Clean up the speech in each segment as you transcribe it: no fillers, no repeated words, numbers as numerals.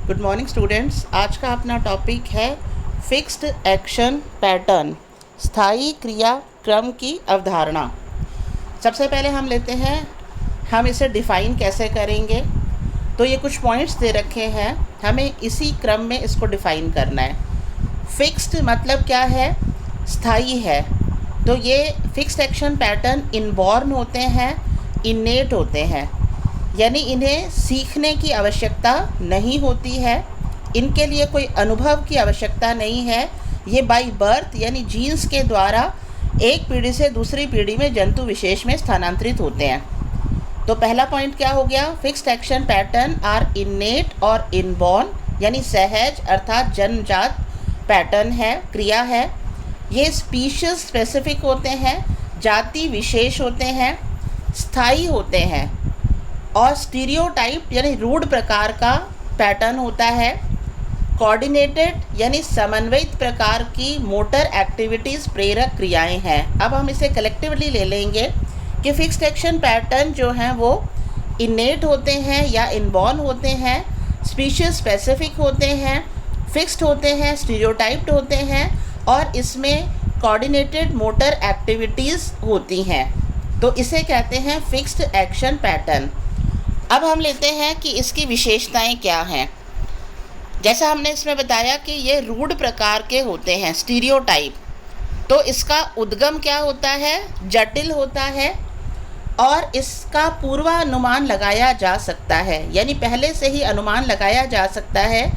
Good morning students. आज का अपना टॉपिक है फिक्स्ड एक्शन पैटर्न, स्थायी क्रिया क्रम की अवधारणा। सबसे पहले हम लेते हैं हम इसे डिफ़ाइन कैसे करेंगे। तो ये कुछ पॉइंट्स दे रखे हैं, हमें इसी क्रम में इसको डिफ़ाइन करना है। फिक्स्ड मतलब क्या है? स्थायी है। तो ये फिक्स्ड एक्शन पैटर्न इनबॉर्न होते हैं, इनेट होते हैं, यानी इन्हें सीखने की आवश्यकता नहीं होती है, इनके लिए कोई अनुभव की आवश्यकता नहीं है। ये बाय बर्थ यानी जीन्स के द्वारा एक पीढ़ी से दूसरी पीढ़ी में जंतु विशेष में स्थानांतरित होते हैं। तो पहला पॉइंट क्या हो गया? Fixed action pattern are innate और इनबॉर्न, यानी सहज अर्थात जन्मजात पैटर्न है, क्रिया है। ये स्पीशीज स्पेसिफिक होते हैं, जाति विशेष होते हैं, स्थायी होते हैं और स्टीरियोटाइप यानी रूढ़ प्रकार का पैटर्न होता है। कोऑर्डिनेटेड यानी समन्वित प्रकार की मोटर एक्टिविटीज़ प्रेरक क्रियाएं हैं। अब हम इसे कलेक्टिवली ले लेंगे कि फिक्स्ड एक्शन पैटर्न जो हैं वो इनेट होते हैं या इनबॉर्न होते हैं, स्पीशीज स्पेसिफिक होते हैं, फिक्स्ड होते हैं, स्टीरियोटाइप्ड होते हैं और इसमें कोऑर्डिनेटेड मोटर एक्टिविटीज़ होती हैं। तो इसे कहते हैं फिक्स्ड एक्शन पैटर्न। अब हम लेते हैं कि इसकी विशेषताएं क्या हैं। जैसा हमने इसमें बताया कि ये रूढ़ प्रकार के होते हैं, स्टीरियोटाइप। तो इसका उद्गम क्या होता है? जटिल होता है और इसका पूर्वानुमान लगाया जा सकता है, यानी पहले से ही अनुमान लगाया जा सकता है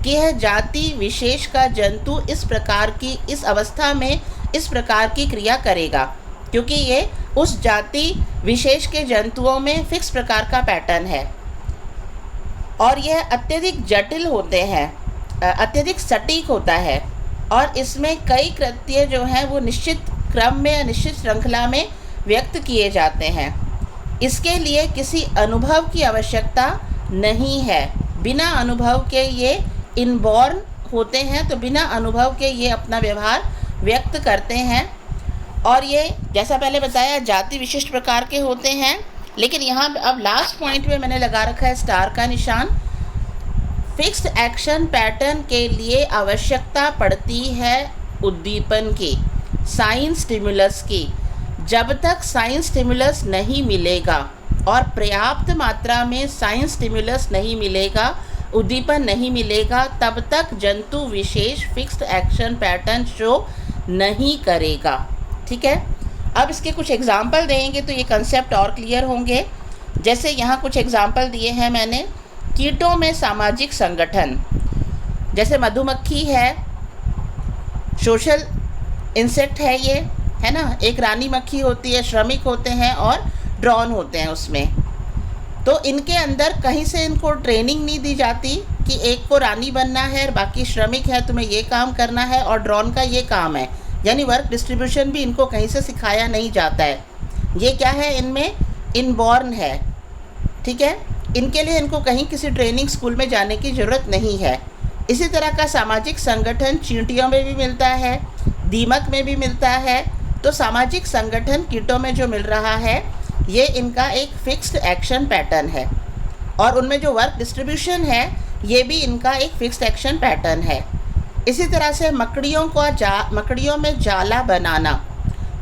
कि यह जाति विशेष का जंतु इस प्रकार की, इस अवस्था में इस प्रकार की क्रिया करेगा, क्योंकि ये उस जाति विशेष के जंतुओं में फिक्स प्रकार का पैटर्न है। और यह अत्यधिक जटिल होते हैं, अत्यधिक सटीक होता है और इसमें कई कृत्य जो हैं वो निश्चित क्रम में या निश्चित श्रृंखला में व्यक्त किए जाते हैं। इसके लिए किसी अनुभव की आवश्यकता नहीं है, बिना अनुभव के ये इनबॉर्न होते हैं, तो बिना अनुभव के ये अपना व्यवहार व्यक्त करते हैं। और ये जैसा पहले बताया जाति विशिष्ट प्रकार के होते हैं। लेकिन यहाँ अब लास्ट पॉइंट में मैंने लगा रखा है स्टार का निशान। फिक्स्ड एक्शन पैटर्न के लिए आवश्यकता पड़ती है उद्दीपन की, साइन स्टिमुलस की। जब तक साइन स्टिमुलस नहीं मिलेगा और पर्याप्त मात्रा में साइन स्टिमुलस नहीं मिलेगा, उद्दीपन नहीं मिलेगा, तब तक जंतु विशेष फिक्स्ड एक्शन पैटर्न शो नहीं करेगा। ठीक है। अब इसके कुछ एग्जाम्पल देंगे तो ये कंसेप्ट और क्लियर होंगे। जैसे यहाँ कुछ एग्जाम्पल दिए हैं मैंने। कीटों में सामाजिक संगठन, जैसे मधुमक्खी है, सोशल इंसेक्ट है ये, है ना। एक रानी मक्खी होती है, श्रमिक होते हैं और ड्रोन होते हैं उसमें। तो इनके अंदर कहीं से इनको ट्रेनिंग नहीं दी जाती कि एक को रानी बनना है, बाकी श्रमिक है, तुम्हें ये काम करना है और ड्रोन का ये काम है, यानी वर्क डिस्ट्रीब्यूशन भी इनको कहीं से सिखाया नहीं जाता है। ये क्या है? इनमें इनबॉर्न है। ठीक है। इनके लिए इनको कहीं किसी ट्रेनिंग स्कूल में जाने की ज़रूरत नहीं है। इसी तरह का सामाजिक संगठन चींटियों में भी मिलता है, दीमक में भी मिलता है। तो सामाजिक संगठन कीटों में जो मिल रहा है ये इनका एक फिक्स्ड एक्शन पैटर्न है और उनमें जो वर्क डिस्ट्रीब्यूशन है ये भी इनका एक फिक्स्ड एक्शन पैटर्न है। इसी तरह से मकड़ियों में जाला बनाना।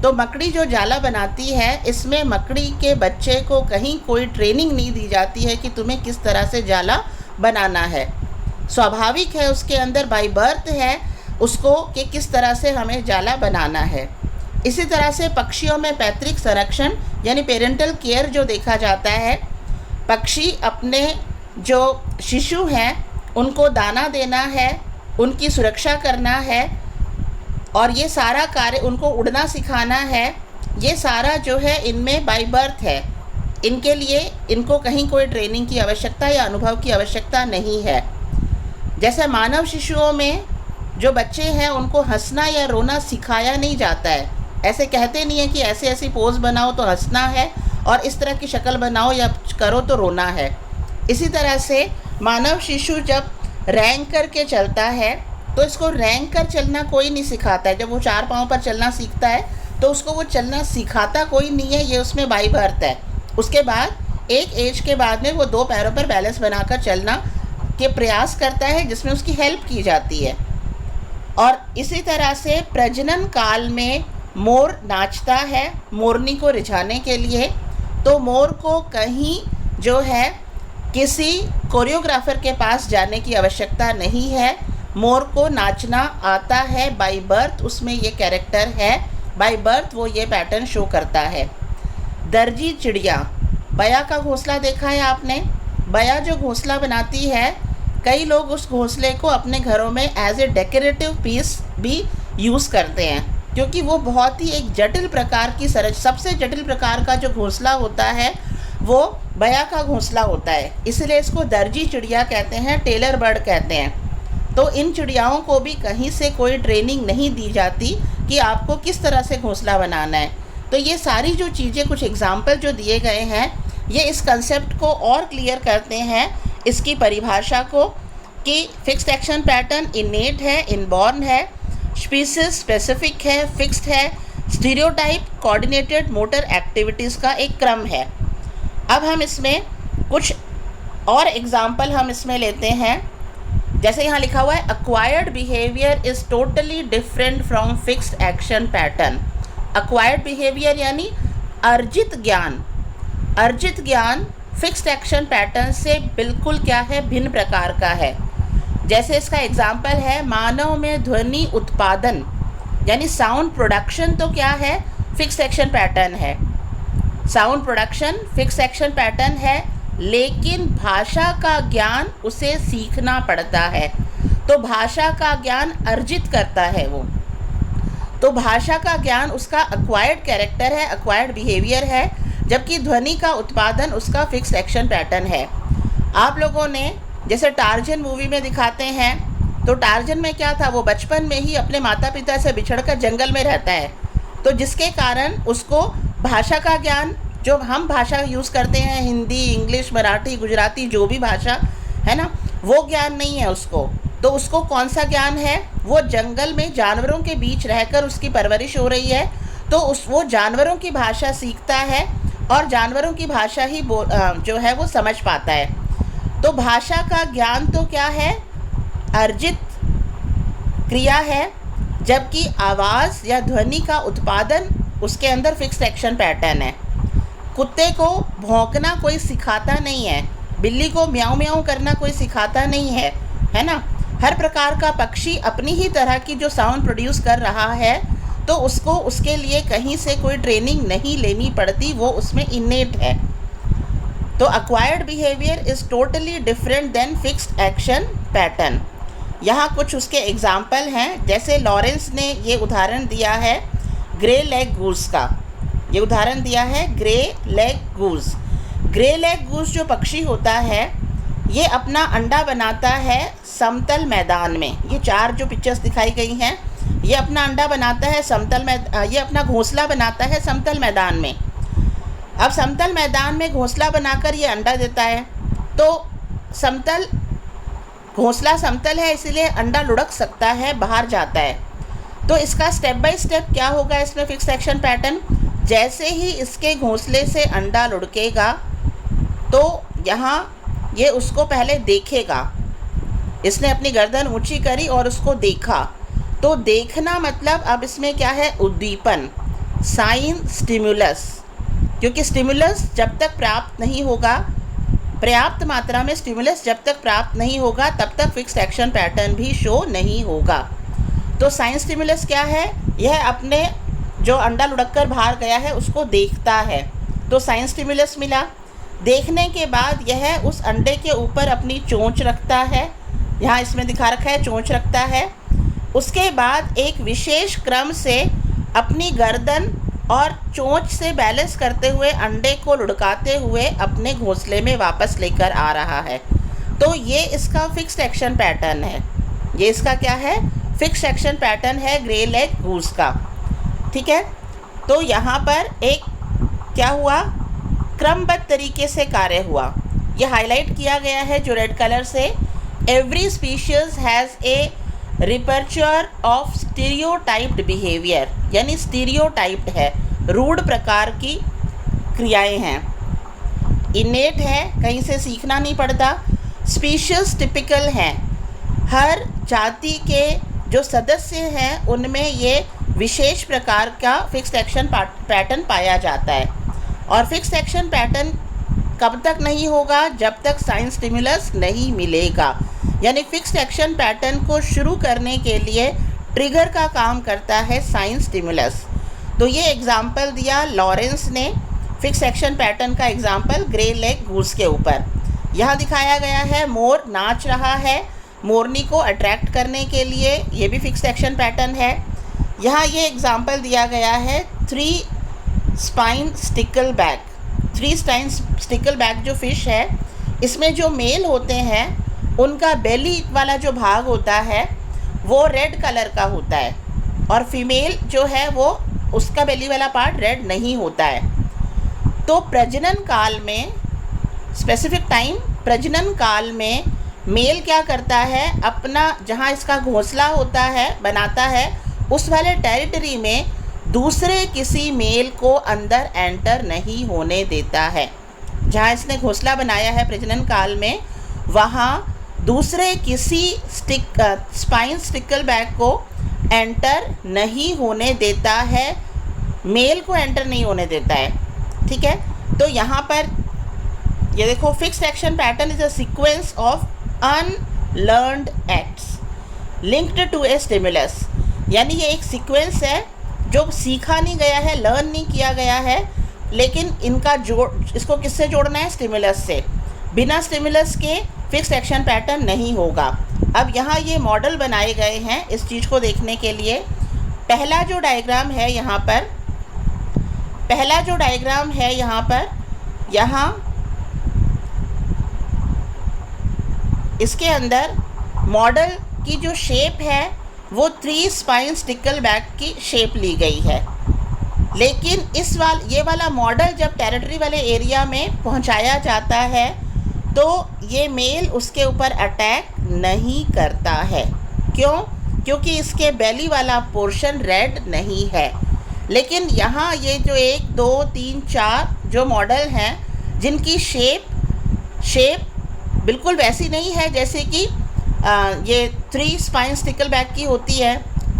तो मकड़ी जो जाला बनाती है, इसमें मकड़ी के बच्चे को कहीं कोई ट्रेनिंग नहीं दी जाती है कि तुम्हें किस तरह से जाला बनाना है। स्वाभाविक है, उसके अंदर बाय बर्थ है उसको कि किस तरह से हमें जाला बनाना है। इसी तरह से पक्षियों में पैतृक संरक्षण यानी पेरेंटल केयर जो देखा जाता है, पक्षी अपने जो शिशु हैं उनको दाना देना है, उनकी सुरक्षा करना है और ये सारा कार्य, उनको उड़ना सिखाना है, ये सारा जो है इनमें बाय बर्थ है। इनके लिए इनको कहीं कोई ट्रेनिंग की आवश्यकता या अनुभव की आवश्यकता नहीं है। जैसे मानव शिशुओं में जो बच्चे हैं उनको हंसना या रोना सिखाया नहीं जाता है। ऐसे कहते नहीं है कि ऐसे ऐसी पोज बनाओ तो हंसना है और इस तरह की शक्ल बनाओ या करो तो रोना है। इसी तरह से मानव शिशु जब रैंक करके चलता है तो इसको रैंक कर चलना कोई नहीं सिखाता है। जब वो 4 पाँव पर चलना सीखता है तो उसको वो चलना सिखाता कोई नहीं है, ये उसमें बाय बर्थ है। उसके बाद एक एज के बाद में वो 2 पैरों पर बैलेंस बनाकर चलना के प्रयास करता है जिसमें उसकी हेल्प की जाती है। और इसी तरह से प्रजनन काल में मोर नाचता है मोरनी को रिझाने के लिए, तो मोर को कहीं जो है किसी कोरियोग्राफर के पास जाने की आवश्यकता नहीं है, मोर को नाचना आता है बाय बर्थ, उसमें ये कैरेक्टर है, बाय बर्थ वो ये पैटर्न शो करता है। दर्जी चिड़िया, बया का घोंसला देखा है आपने? बया जो घोंसला बनाती है, कई लोग उस घोंसले को अपने घरों में एज ए डेकोरेटिव पीस भी यूज़ करते हैं, क्योंकि वो बहुत ही एक जटिल प्रकार की सबसे जटिल प्रकार का जो घोंसला होता है वो बया का घोंसला होता है, इसलिए इसको दर्जी चिड़िया कहते हैं, टेलर बर्ड कहते हैं। तो इन चिड़ियाओं को भी कहीं से कोई ट्रेनिंग नहीं दी जाती कि आपको किस तरह से घोंसला बनाना है। तो ये सारी जो चीज़ें, कुछ एग्जाम्पल जो दिए गए हैं, ये इस कंसेप्ट को और क्लियर करते हैं, इसकी परिभाषा को, कि फिक्स्ड एक्शन पैटर्न इनेट है, इनबॉर्न है, स्पीसीज स्पेसिफिक है, फिक्स्ड है, स्टीरियोटाइप कोऑर्डिनेटेड मोटर एक्टिविटीज़ का एक क्रम है। अब हम इसमें कुछ और एग्जाम्पल हम इसमें लेते हैं। जैसे यहाँ लिखा हुआ है, acquired behaviour is totally different from fixed action pattern. Acquired behaviour यानी अर्जित ज्ञान, अर्जित ज्ञान फिक्स्ड एक्शन पैटर्न से बिल्कुल क्या है, भिन्न प्रकार का है। जैसे इसका एग्जाम्पल है, मानव में ध्वनि उत्पादन यानी साउंड प्रोडक्शन तो क्या है, फिक्स्ड एक्शन पैटर्न है। Sound production fixed action pattern है, लेकिन भाषा का ज्ञान उसे सीखना पड़ता है, तो भाषा का ज्ञान अर्जित करता है वो, तो भाषा का ज्ञान उसका अक्वायर्ड कैरेक्टर है, अक्वायर्ड बिहेवियर है, जबकि ध्वनि का उत्पादन उसका फिक्स्ड एक्शन पैटर्न है। आप लोगों ने जैसे टार्जन मूवी में दिखाते हैं, तो टार्जन में क्या था, वो बचपन में ही अपने माता पिता से बिछड़कर जंगल में रहता है, तो जिसके कारण उसको भाषा का ज्ञान, जो हम भाषा यूज़ करते हैं, हिंदी, इंग्लिश, मराठी, गुजराती, जो भी भाषा है ना, वो ज्ञान नहीं है उसको। तो उसको कौन सा ज्ञान है, वो जंगल में जानवरों के बीच रहकर उसकी परवरिश हो रही है, तो वो जानवरों की भाषा सीखता है और जानवरों की भाषा ही जो है वो समझ पाता है। तो भाषा का ज्ञान तो क्या है, अर्जित क्रिया है, जबकि आवाज़ या ध्वनि का उत्पादन उसके अंदर फिक्स्ड एक्शन पैटर्न है। कुत्ते को भौंकना कोई सिखाता नहीं है, बिल्ली को म्याऊं म्याऊं करना कोई सिखाता नहीं है ना। हर प्रकार का पक्षी अपनी ही तरह की जो साउंड प्रोड्यूस कर रहा है, तो उसको उसके लिए कहीं से कोई ट्रेनिंग नहीं लेनी पड़ती, वो उसमें इनेट है। तो acquired behaviour is totally different than fixed action pattern. यहाँ कुछ उसके एग्जाम्पल हैं, जैसे लॉरेंस ने ये उदाहरण दिया है ग्रे लेग गूस का, ये उदाहरण दिया है grey leg goose. Grey leg goose जो पक्षी होता है, ये अपना अंडा बनाता है समतल मैदान में। ये चार जो पिक्चर्स दिखाई गई हैं, ये अपना अंडा बनाता है ये अपना घोंसला बनाता है समतल मैदान में। अब समतल मैदान में घोंसला बनाकर ये अंडा देता है, तो घोंसला समतल है, इसीलिए अंडा लुढ़क सकता है, बाहर जाता है। तो इसका स्टेप बाय स्टेप क्या होगा इसमें फिक्स्ड एक्शन पैटर्न, जैसे ही इसके घोंसले से अंडा लुढ़केगा, तो यहाँ ये उसको पहले देखेगा। इसने अपनी गर्दन ऊंची करी और उसको देखा, तो देखना मतलब अब इसमें क्या है, उद्दीपन, साइन स्टिमुलस, क्योंकि स्टिमुलस जब तक प्राप्त नहीं होगा, पर्याप्त मात्रा में स्टिमुलस जब तक प्राप्त नहीं होगा, तब तक फिक्स्ड एक्शन पैटर्न भी शो नहीं होगा। तो साइन स्टिमुलस क्या है, यह अपने जो अंडा लुढ़क कर बाहर गया है उसको देखता है, तो साइन स्टिमुलस मिला। देखने के बाद यह उस अंडे के ऊपर अपनी चोंच रखता है, यहाँ इसमें दिखा रखा है चोंच रखता है। उसके बाद एक विशेष क्रम से अपनी गर्दन और चोंच से बैलेंस करते हुए अंडे को लुढ़काते हुए अपने घोंसले में वापस लेकर आ रहा है। तो ये इसका फिक्स्ड एक्शन पैटर्न है, ये इसका क्या है, फिक्स्ड एक्शन पैटर्न है ग्रे लेग गूस का। ठीक है, तो यहाँ पर एक क्या हुआ, क्रमबद्ध तरीके से कार्य हुआ। ये हाईलाइट किया गया है जो रेड कलर से, every species has a repertoire of stereotyped behaviour, यानी स्टीरियोटाइप्ड है, रूढ़ प्रकार की क्रियाएं हैं। इनेट है, कहीं से सीखना नहीं पड़ता। स्पीशीज टिपिकल हैं, हर जाति के जो सदस्य हैं उनमें ये विशेष प्रकार का फिक्स्ड एक्शन पैटर्न पाया जाता है। और फिक्स्ड एक्शन पैटर्न कब तक नहीं होगा? जब तक साइन स्टिमुलस नहीं मिलेगा। यानी फिक्स्ड एक्शन पैटर्न को शुरू करने के लिए ट्रिगर का काम करता है साइन स्टिमुलस। तो ये एग्जाम्पल दिया लॉरेंस ने फिक्स्ड एक्शन पैटर्न का एग्जाम्पल ग्रे लेग गूस के ऊपर। यहाँ दिखाया गया है मोर नाच रहा है मोरनी को अट्रैक्ट करने के लिए, ये भी फिक्स्ड एक्शन पैटर्न है। यहाँ ये एग्जाम्पल दिया गया है 3 स्पाइन स्टिकलबैक। 3 स्पाइन स्टिकलबैक जो फिश है, इसमें जो मेल होते हैं उनका बेली वाला जो भाग होता है वो रेड कलर का होता है, और फीमेल जो है वो उसका बेली वाला पार्ट रेड नहीं होता है। तो प्रजनन काल में, स्पेसिफिक टाइम प्रजनन काल में मेल क्या करता है, अपना जहाँ इसका घोंसला होता है बनाता है उस वाले टेरिटरी में दूसरे किसी मेल को अंदर एंटर नहीं होने देता है। जहाँ इसने घोंसला बनाया है प्रजनन काल में, वहाँ दूसरे किसी स्पाइन स्टिकलबैक को एंटर नहीं होने देता है, मेल को एंटर नहीं होने देता है। ठीक है, तो यहाँ पर ये देखो, fixed action pattern is a sequence of unlearned acts linked to a stimulus. यानी ये एक सीक्वेंस है जो सीखा नहीं गया है, लर्न नहीं किया गया है, लेकिन इनका इसको किससे जोड़ना है? स्टिमुलस से। बिना स्टिमुलस के फिक्स्ड एक्शन पैटर्न नहीं होगा। अब यहाँ ये मॉडल बनाए गए हैं इस चीज़ को देखने के लिए। पहला जो डायग्राम है यहाँ पर, यहाँ इसके अंदर मॉडल की जो शेप है वो 3 स्पाइन स्टिकलबैक की शेप ली गई है। लेकिन ये वाला मॉडल जब टेरिटरी वाले एरिया में पहुंचाया जाता है तो ये मेल उसके ऊपर अटैक नहीं करता है। क्यों? क्योंकि इसके बेली वाला पोर्शन रेड नहीं है। लेकिन यहाँ ये जो 1 2 3 4 जो मॉडल हैं, जिनकी शेप बिल्कुल वैसी नहीं है जैसे कि ये 3 स्पाइन स्टिकलबैक की होती है,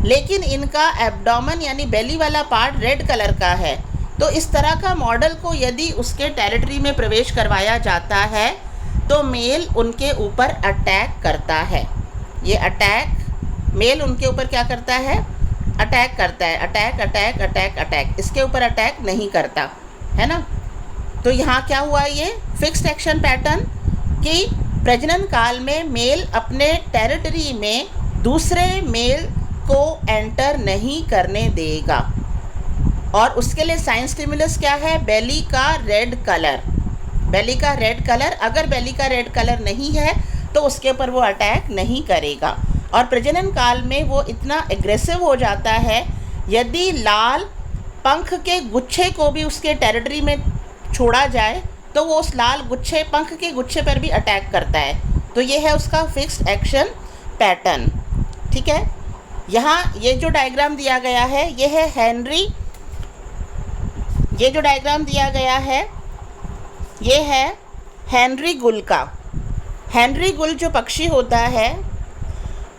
लेकिन इनका एब्डोमेन यानी बेली वाला पार्ट रेड कलर का है। तो इस तरह का मॉडल को यदि उसके टेरिटरी में प्रवेश करवाया जाता है तो मेल उनके ऊपर अटैक करता है। ये अटैक मेल उनके ऊपर क्या करता है? अटैक करता है। अटैक इसके ऊपर अटैक नहीं करता है ना। तो यहाँ क्या हुआ? ये फिक्स्ड एक्शन पैटर्न कि प्रजनन काल में मेल अपने टेरिटरी में दूसरे मेल को एंटर नहीं करने देगा। और उसके लिए साइन स्टिमुलस क्या है? बेली का रेड कलर। अगर बेली का रेड कलर नहीं है तो उसके ऊपर वो अटैक नहीं करेगा। और प्रजनन काल में वो इतना एग्रेसिव हो जाता है, यदि लाल पंख के गुच्छे को भी उसके टेरिटरी में छोड़ा जाए तो वो उस लाल पंख के गुच्छे पर भी अटैक करता है। तो ये है उसका फिक्स्ड एक्शन पैटर्न। ठीक है, यहाँ ये जो डायग्राम दिया गया है ये है हेनरी। ये जो डायग्राम दिया गया है ये है हेनरी गुल का। हेनरी गुल जो पक्षी होता है,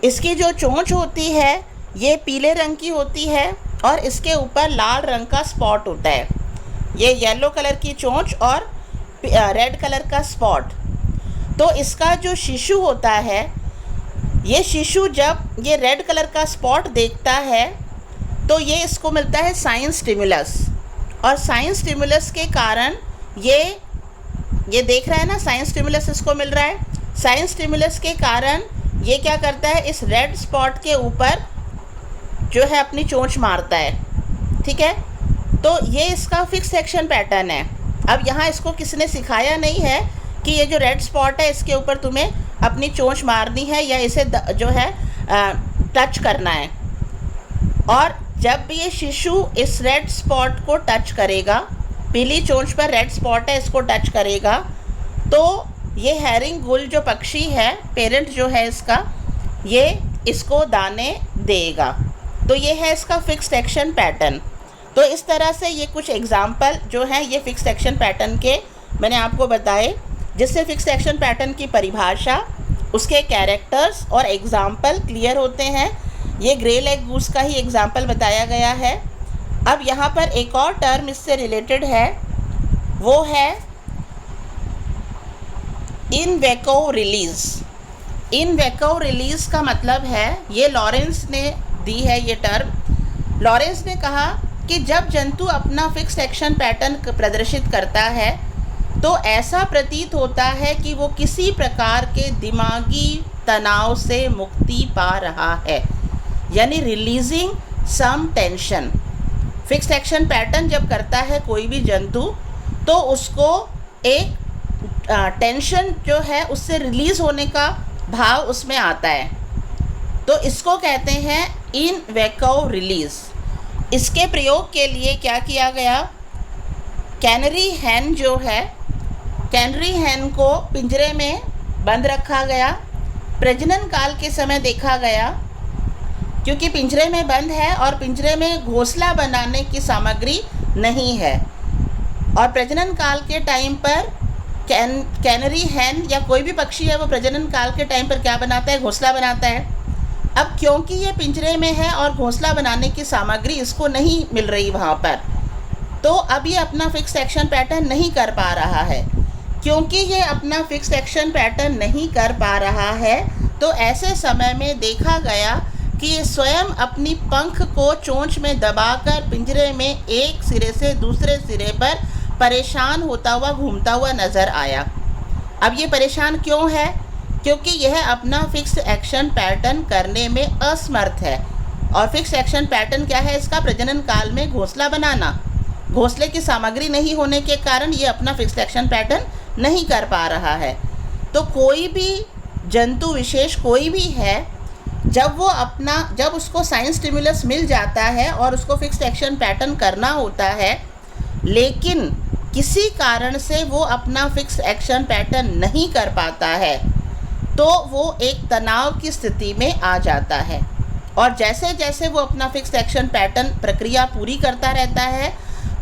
इसकी जो चोंच होती है ये पीले रंग की होती है और इसके ऊपर लाल रंग का स्पॉट होता है। ये येलो कलर की चोंच और रेड कलर का स्पॉट। तो इसका जो शिशु होता है, ये शिशु जब ये रेड कलर का स्पॉट देखता है तो ये इसको मिलता है साइन स्टिमुलस। और साइन स्टिमुलस के कारण ये देख रहा है ना, साइन स्टिमुलस इसको मिल रहा है। साइन स्टिमुलस के कारण ये क्या करता है? इस रेड स्पॉट के ऊपर जो है अपनी चोंच मारता है। ठीक है, तो ये इसका फिक्स एक्शन पैटर्न है। अब यहाँ इसको किसी ने सिखाया नहीं है कि ये जो रेड स्पॉट है इसके ऊपर तुम्हें अपनी चोंच मारनी है या इसे जो है टच करना है। और जब ये शिशु इस रेड स्पॉट को टच करेगा, पीली चोंच पर रेड स्पॉट है, इसको टच करेगा, तो ये हैरिंग गुल जो पक्षी है, पेरेंट जो है इसका, ये इसको दाने देगा। तो ये है इसका फिक्स्ड एक्शन पैटर्न। तो इस तरह से ये कुछ एग्जाम्पल जो हैं ये फिक्स्ड एक्शन पैटर्न के मैंने आपको बताए। जिससे फिक्स्ड एक्शन पैटर्न की परिभाषा, उसके कैरेक्टर्स और एग्जाम्पल क्लियर होते हैं। ये ग्रे लेग गूस का ही एग्जाम्पल बताया गया है। अब यहाँ पर एक और टर्म इससे रिलेटेड है, वो है इन वैको रिलीज़। इन वैको रिलीज़ का मतलब है, ये लॉरेंस ने दी है ये टर्म। लॉरेंस ने कहा कि जब जंतु अपना फिक्स्ड एक्शन पैटर्न प्रदर्शित करता है तो ऐसा प्रतीत होता है कि वो किसी प्रकार के दिमागी तनाव से मुक्ति पा रहा है, यानी रिलीजिंग सम टेंशन। फिक्स्ड एक्शन पैटर्न जब करता है कोई भी जंतु तो उसको एक टेंशन जो है उससे रिलीज़ होने का भाव उसमें आता है, तो इसको कहते हैं इन वैको रिलीज़। इसके प्रयोग के लिए क्या किया गया, कैनरी हैन जो है, कैनरी हैन को पिंजरे में बंद रखा गया। प्रजनन काल के समय देखा गया, क्योंकि पिंजरे में बंद है और पिंजरे में घोंसला बनाने की सामग्री नहीं है, और प्रजनन काल के टाइम पर कैनरी हैन या कोई भी पक्षी है वो प्रजनन काल के टाइम पर क्या बनाता है, घोंसला बनाता है। अब क्योंकि ये पिंजरे में है और घोंसला बनाने की सामग्री इसको नहीं मिल रही वहाँ पर, तो अब ये अपना फिक्स्ड एक्शन पैटर्न नहीं कर पा रहा है। क्योंकि ये अपना फिक्स्ड एक्शन पैटर्न नहीं कर पा रहा है तो ऐसे समय में देखा गया कि ये स्वयं अपनी पंख को चोंच में दबाकर पिंजरे में एक सिरे से दूसरे सिरे पर परेशान होता हुआ घूमता हुआ नज़र आया। अब ये परेशान क्यों है, क्योंकि यह अपना फिक्स्ड एक्शन पैटर्न करने में असमर्थ है। और फिक्स्ड एक्शन पैटर्न क्या है इसका, प्रजनन काल में घोंसला बनाना। घोंसले की सामग्री नहीं होने के कारण ये अपना फिक्स्ड एक्शन पैटर्न नहीं कर पा रहा है। तो कोई भी जंतु विशेष कोई भी है, जब उसको साइन स्टिमुलस मिल जाता है और उसको फिक्स्ड एक्शन पैटर्न करना होता है, लेकिन किसी कारण से वो अपना फिक्स्ड एक्शन पैटर्न नहीं कर पाता है, तो वो एक तनाव की स्थिति में आ जाता है। और जैसे जैसे वो अपना फिक्स्ड एक्शन पैटर्न प्रक्रिया पूरी करता रहता है,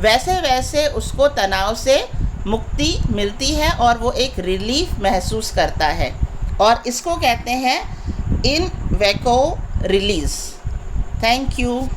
वैसे वैसे उसको तनाव से मुक्ति मिलती है और वो एक रिलीफ महसूस करता है, और इसको कहते हैं इन वैको रिलीज़। Thank you.